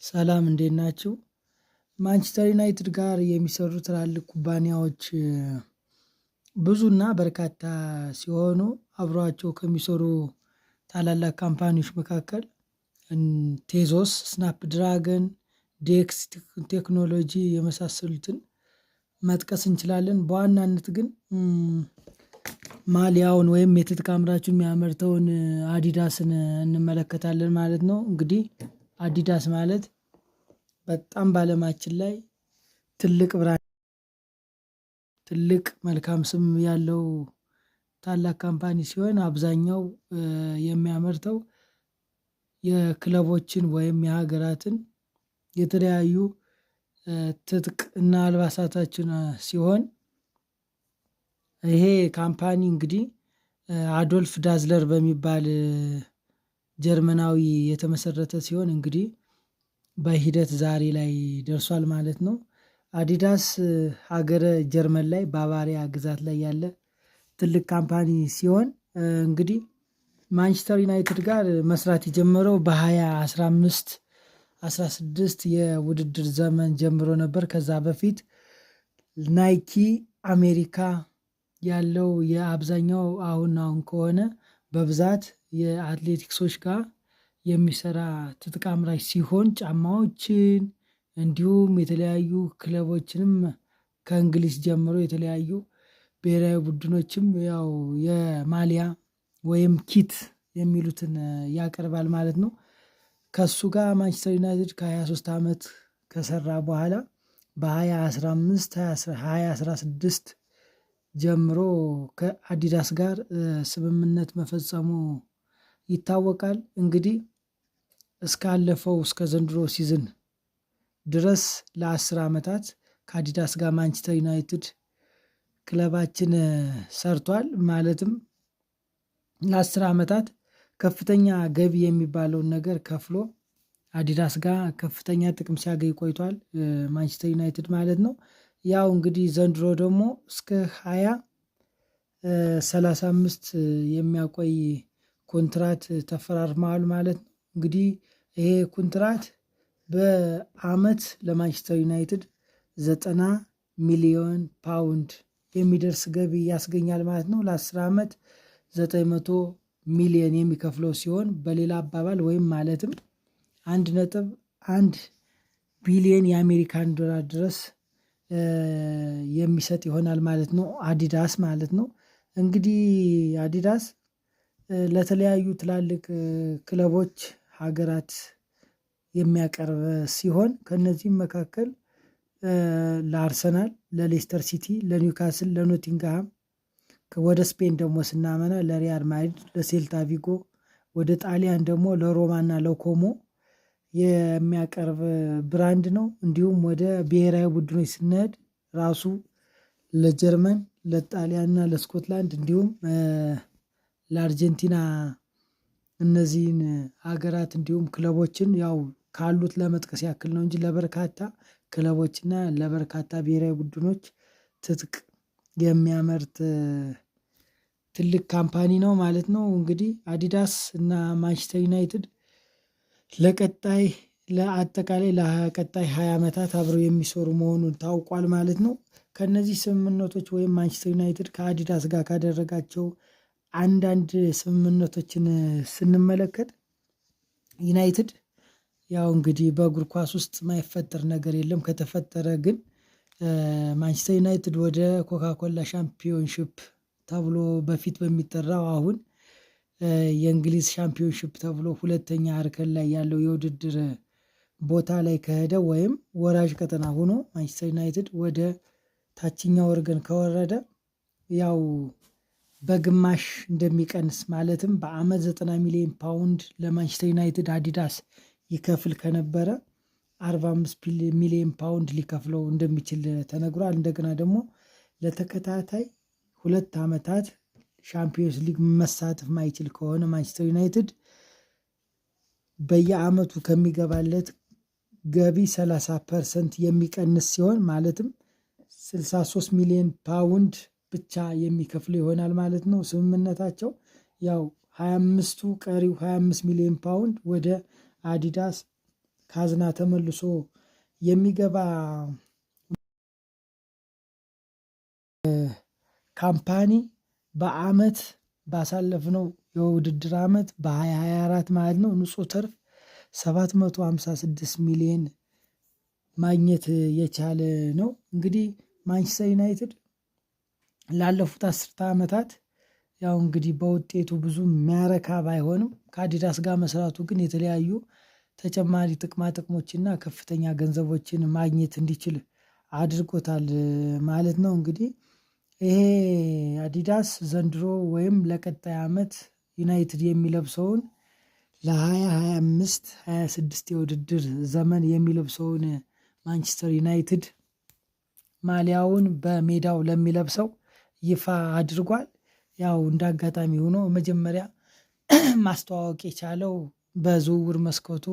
ሰላም እንዴት ናችሁ? ማንችስተር ዩናይትድ ጋር የሚሰሩ ትላልቅ ኩባንያዎች ብዙና በርካታ ሲሆኑ አብሯቸው ከሚሰሩ ታላላቅ ካምፓኒዎች መካከል ቴዞስ፣ ስናፕ ድራገን፣ ዴክስ ቴክኖሎጂ የመሳሰሉትን መጥቀስ እንችላለን። በዋናነት ግን ማሊያውን ወይም የትጥቅ አምራቹን የሚያመርተውን አዲዳስን እንመለከታለን ማለት ነው። እንግዲህ አዲዳስ ማለት በጣም በአለማችን ላይ ትልቅ ብራንድ ትልቅ መልካም ስም ያለው ታላቅ ካምፓኒ ሲሆን አብዛኛው የሚያመርተው የክለቦችን ወይም የሀገራትን የተለያዩ ትጥቅ እና አልባሳቶችን ሲሆን ይሄ ካምፓኒ እንግዲህ አዶልፍ ዳዝለር በሚባል ጀርመናዊ የተመሰረተ ሲሆን እንግዲህ በሂደት ዛሬ ላይ ደርሷል ማለት ነው። አዲዳስ ሀገረ ጀርመን ላይ ባቫሪያ ግዛት ላይ ያለ ትልቅ ካምፓኒ ሲሆን እንግዲህ ማንችስተር ዩናይትድ ጋር መስራት የጀመረው በ2015 16 የውድድር ዘመን ጀምሮ ነበር። ከዛ በፊት ናይኪ አሜሪካ ያለው የአብዛኛው አሁን ከሆነ በብዛት የአትሌቲክሶች ጋር የሚሰራ ትጥቅ አምራች ሲሆን ጫማዎችን እንዲሁም የተለያዩ ክለቦችንም ከእንግሊዝ ጀምሮ የተለያዩ ብሔራዊ ቡድኖችም ያው የማሊያ ወይም ኪት የሚሉትን ያቀርባል ማለት ነው። ከእሱ ጋር ማንችስተር ዩናይትድ ከ23 ዓመት ከሰራ በኋላ በ2015 2016 ጀምሮ ከአዲዳስ ጋር ስምምነት መፈጸሙ ይታወቃል። እንግዲህ እስካለፈው እስከ ዘንድሮ ሲዝን ድረስ ለ10 ዓመታት ከአዲዳስ ጋር ማንችስተር ዩናይትድ ክለባችን ሰርቷል። ማለትም ለ10 ዓመታት ከፍተኛ ገቢ የሚባለውን ነገር ከፍሎ አዲዳስ ጋር ከፍተኛ ጥቅም ሲያገኝ ቆይቷል ማንችስተር ዩናይትድ ማለት ነው። ያው እንግዲህ ዘንድሮ ደግሞ እስከ 2035 የሚያቆይ ኮንትራት ተፈራርመዋል ማለት ነው። እንግዲህ ይሄ ኮንትራት በአመት ለማንችስተር ዩናይትድ 90 ሚሊዮን ፓውንድ የሚደርስ ገቢ ያስገኛል ማለት ነው። ለ10 ዓመት 900 ሚሊዮን የሚከፍለው ሲሆን በሌላ አባባል ወይም ማለትም 1.1 ቢሊዮን የአሜሪካን ዶላር ድረስ የሚሰጥ ይሆናል ማለት ነው አዲዳስ ማለት ነው። እንግዲህ አዲዳስ ለተለያዩ ትላልቅ ክለቦች ሀገራት የሚያቀርብ ሲሆን ከነዚህም መካከል ለአርሰናል፣ ለሌስተር ሲቲ፣ ለኒውካስል፣ ለኖቲንግሃም ወደ ስፔን ደግሞ ስናመና ለሪያል ማድሪድ፣ ለሴልታ ቪጎ፣ ወደ ጣሊያን ደግሞ ለሮማና ለኮሞ የሚያቀርብ ብራንድ ነው። እንዲሁም ወደ ብሔራዊ ቡድኖች ስንሄድ ራሱ ለጀርመን፣ ለጣሊያንና ለስኮትላንድ እንዲሁም ለአርጀንቲና እነዚህን ሀገራት እንዲሁም ክለቦችን ያው ካሉት ለመጥቀስ ያክል ነው እንጂ ለበርካታ ክለቦችና ለበርካታ ብሔራዊ ቡድኖች ትጥቅ የሚያመርት ትልቅ ካምፓኒ ነው ማለት ነው። እንግዲህ አዲዳስ እና ማንችስተር ዩናይትድ ለአጠቃላይ ለቀጣይ 20 ዓመታት አብረው የሚሰሩ መሆኑን ታውቋል ማለት ነው። ከነዚህ ስምምነቶች ወይም ማንችስተር ዩናይትድ ከአዲዳስ ጋር ካደረጋቸው አንዳንድ ስምምነቶችን ስንመለከት ዩናይትድ ያው እንግዲህ በእግር ኳስ ውስጥ የማይፈጠር ነገር የለም። ከተፈጠረ ግን ማንችስተር ዩናይትድ ወደ ኮካኮላ ሻምፒዮንሺፕ ተብሎ በፊት በሚጠራው አሁን የእንግሊዝ ሻምፒዮንሺፕ ተብሎ ሁለተኛ እርከን ላይ ያለው የውድድር ቦታ ላይ ከሄደ ወይም ወራጅ ቀጠና ሆኖ ማንችስተር ዩናይትድ ወደ ታችኛው እርከን ከወረደ ያው በግማሽ እንደሚቀንስ ማለትም በአመት 90 ሚሊዮን ፓውንድ ለማንችስተር ዩናይትድ አዲዳስ ይከፍል ከነበረ 45 ሚሊዮን ፓውንድ ሊከፍለው እንደሚችል ተነግሯል። እንደገና ደግሞ ለተከታታይ 2 ዓመታት ሻምፒዮንስ ሊግ መሳተፍ ማይችል ከሆነ ማንችስተር ዩናይትድ በየአመቱ ከሚገባለት ገቢ 30% የሚቀንስ ሲሆን ማለትም 63 ሚሊዮን ፓውንድ ብቻ የሚከፍሉ ይሆናል ማለት ነው። ስምምነታቸው ያው 25ቱ ቀሪው 25 ሚሊዮን ፓውንድ ወደ አዲዳስ ካዝና ተመልሶ የሚገባ ካምፓኒ በአመት ባሳለፍነው የውድድር አመት በ2024 ማለት ነው ንጹህ ትርፍ 756 ሚሊዮን ማግኘት የቻለ ነው። እንግዲህ ማንቸስተር ዩናይትድ ላለፉት 10 ዓመታት ያው እንግዲህ በውጤቱ ብዙ የሚያረካ ባይሆንም ከአዲዳስ ጋር መስራቱ ግን የተለያዩ ተጨማሪ ጥቅማ ጥቅሞችና ከፍተኛ ገንዘቦችን ማግኘት እንዲችል አድርጎታል ማለት ነው። እንግዲህ ይሄ አዲዳስ ዘንድሮ ወይም ለቀጣይ አመት ዩናይትድ የሚለብሰውን ለ2025 26 የውድድር ዘመን የሚለብሰውን ማንቸስተር ዩናይትድ ማሊያውን በሜዳው ለሚለብሰው ይፋ አድርጓል። ያው እንደ አጋጣሚ ሆኖ መጀመሪያ ማስተዋወቅ የቻለው በዝውውር መስኮቱ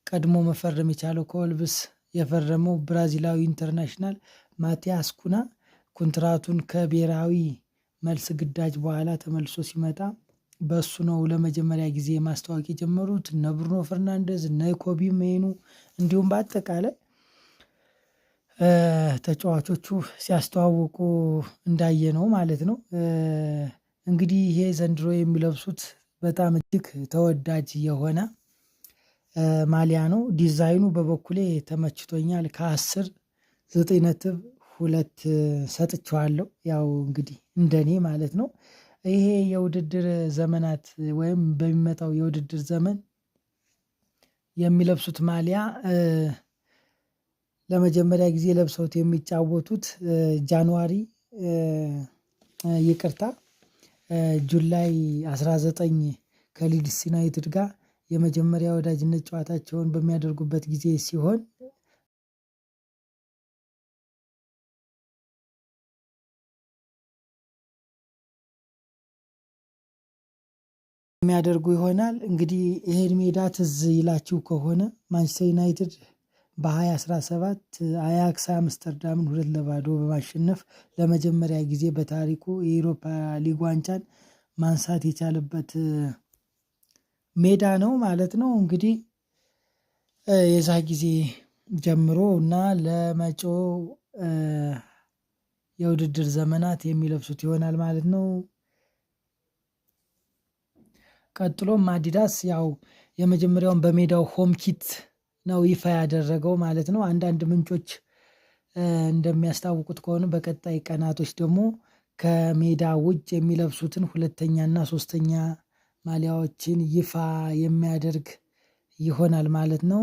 ቀድሞ መፈረም የቻለው ከወልቭስ የፈረመው ብራዚላዊ ኢንተርናሽናል ማቲያስ ኩና ኮንትራቱን ከብሔራዊ መልስ ግዳጅ በኋላ ተመልሶ ሲመጣ በሱ ነው ለመጀመሪያ ጊዜ ማስተዋወቅ የጀመሩት። እነ ብሩኖ ፈርናንዴዝ እነ ኮቢ ሜኑ እንዲሁም በአጠቃላይ ተጫዋቾቹ ሲያስተዋውቁ እንዳየነው ማለት ነው። እንግዲህ ይሄ ዘንድሮ የሚለብሱት በጣም እጅግ ተወዳጅ የሆነ ማሊያ ነው። ዲዛይኑ በበኩሌ ተመችቶኛል። ከ10 9.2 ሰጥቼዋለሁ። ያው እንግዲህ እንደኔ ማለት ነው። ይሄ የውድድር ዘመናት ወይም በሚመጣው የውድድር ዘመን የሚለብሱት ማሊያ ለመጀመሪያ ጊዜ ለብሰውት የሚጫወቱት ጁላይ 19 ከሊድስ ዩናይትድ ጋር የመጀመሪያ ወዳጅነት ጨዋታቸውን በሚያደርጉበት ጊዜ ሲሆን የሚያደርጉ ይሆናል። እንግዲህ ይሄን ሜዳ ትዝ ይላችሁ ከሆነ ማንቸስተር ዩናይትድ በ2017 አያክስ አምስተርዳምን 2-0 በማሸነፍ ለመጀመሪያ ጊዜ በታሪኩ የአውሮፓ ሊግ ዋንጫን ማንሳት የቻለበት ሜዳ ነው ማለት ነው። እንግዲህ የዛ ጊዜ ጀምሮ እና ለመጪው የውድድር ዘመናት የሚለብሱት ይሆናል ማለት ነው። ቀጥሎም አዲዳስ ያው የመጀመሪያውን በሜዳው ሆም ኪት ነው ይፋ ያደረገው ማለት ነው። አንዳንድ ምንጮች እንደሚያስታውቁት ከሆነ በቀጣይ ቀናቶች ደግሞ ከሜዳ ውጭ የሚለብሱትን 2ኛና 3ኛ ማሊያዎችን ይፋ የሚያደርግ ይሆናል ማለት ነው።